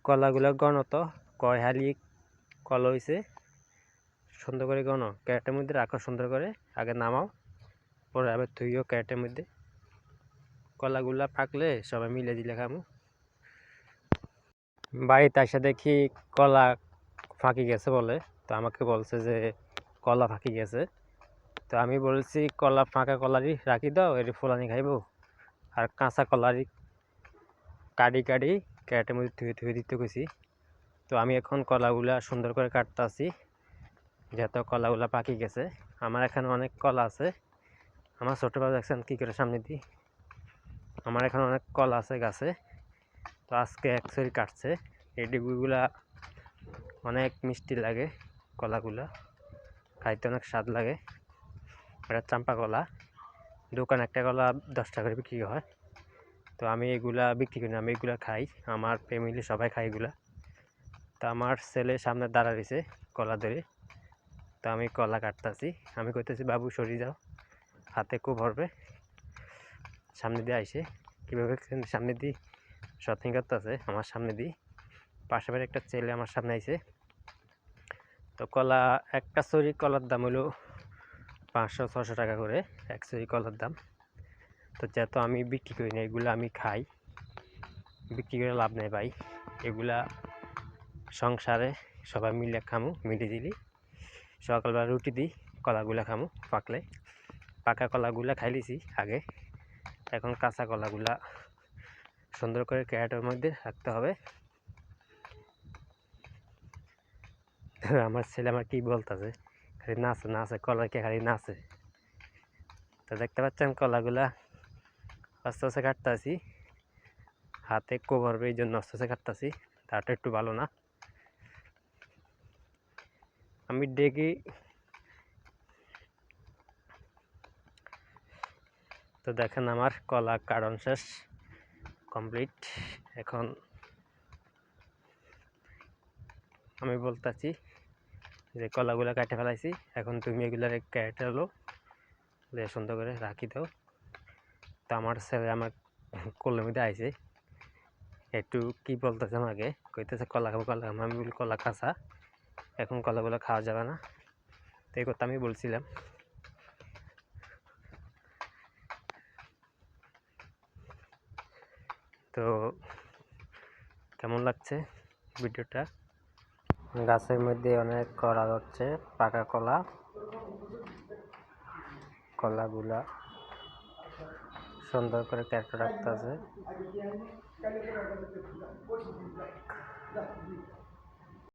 কলাগুলো গণত কয় হালি কলা হয়েছে সুন্দর করে গণ ক্যারেটের মধ্যে রাখো সুন্দর করে আগে নামাও পরে আবার ধুইও ক্যারেটের মধ্যে কলাগুলা পাকলে সবাই মিলে দিলে খামু। বাড়িতে এসে দেখি কলা ফাঁকি গেছে বলে, তো আমাকে বলছে যে কলা ফাঁকি গেছে। তো আমি বলছি কলা ফাঁকা কলারই রাখি দাও, এটি ফুলানি খাইব, আর কাঁচা কলারই কাটি কাটি ক্যারেটের মধ্যে ধুয়ে ধুয়ে দিতে গেছি। তো আমি এখন কলাগুলা সুন্দর করে কাটতেছি, যেহেতু কলাগুলা পাকি গেছে। আমার এখানে অনেক কলা আছে, আমার ছোটো ভাই দেখছেন কী করে সামনে দিই। আমার এখানে অনেক কলা আছে গাছে, তো আজকে অ্যাকচুয়ালি কাটছে। এই ডিগুগুলা অনেক মিষ্টি লাগে, কলাগুলা খাইতে অনেক স্বাদ লাগে। এটা চাম্পা কলা, দোকানে একটা কলা 10 টাকা করে বিক্রি হয়। তো আমি এগুলা বিক্রি করি না, আমি এগুলা খাই, আমার ফ্যামিলি সবাই খাই এগুলা। তো আমার ছেলে সামনে দাঁড়া রয়েছে কলা ধরে, তো আমি কলা কাটতেছি। আমি কইতেছি বাবু সরি যাও, হাতে খুব ভরবে। সামনে দিয়ে আইসে কীভাবে সামনে দিয়ে শপিং করতেছে আমার সামনে দিয়ে। পাশে বাড়ি একটা ছেলে আমার সামনে আইসে। তো কলা একটা চুরি কলার দাম হলো 500-600 টাকা করে এক চুরি কলার দাম। তো যেহেতু আমি বিক্রি করি না, এগুলো আমি খাই, বিক্রি করে লাভ নেই ভাই। এগুলা সংসারে সবাই মিলে খামু, মিলে দিলি সকালবেলা রুটি দিই, কলাগুলা খামু পাকলে। পাকা কলাগুলা খাই লিছি আগে, এখন কাঁচা কলাগুলা সুন্দর করে ক্যারেটের মধ্যে রাখতে হবে। আমার ছেলে আমার কি বলতেছে, খালি নাচে নাচে, কলাকে খালি নাচে। তো দেখতে পাচ্ছেন কলাগুলা আস্তে আস্তে কাটতেছি, হাতে কোভারবে এই জন্য আস্তে আস্তে কাটতেছি, তারটা একটু ভালো না। আমি ডেকে তো দেখেন আমার কলা কাটন শেষ কমপ্লিট। এখন আমি বলতেছি যে কলাগুলা কাটে ফেলাইছি, এখন তুমি এগুলার ক্যারেটে হলো সুন্দর করে রাখি দাও। তো আমার ছেলে আমার কোলের মধ্যে আইছে, একটু কি বলতেছে আমাকে, কইতেছে কলা খাবো কলা খাবো। আমি বলি কলা কাঁচা, এখন কলাগুলো খাওয়া যাবে না। তো এই কথা আমি বলছিলাম। তো কেমন লাগছে ভিডিওটা? গাছের মধ্যে অনেক কলা হচ্ছে, পাকা কলা, কলাগুলা সুন্দর করে ক্যারেটে রাখতে আছে।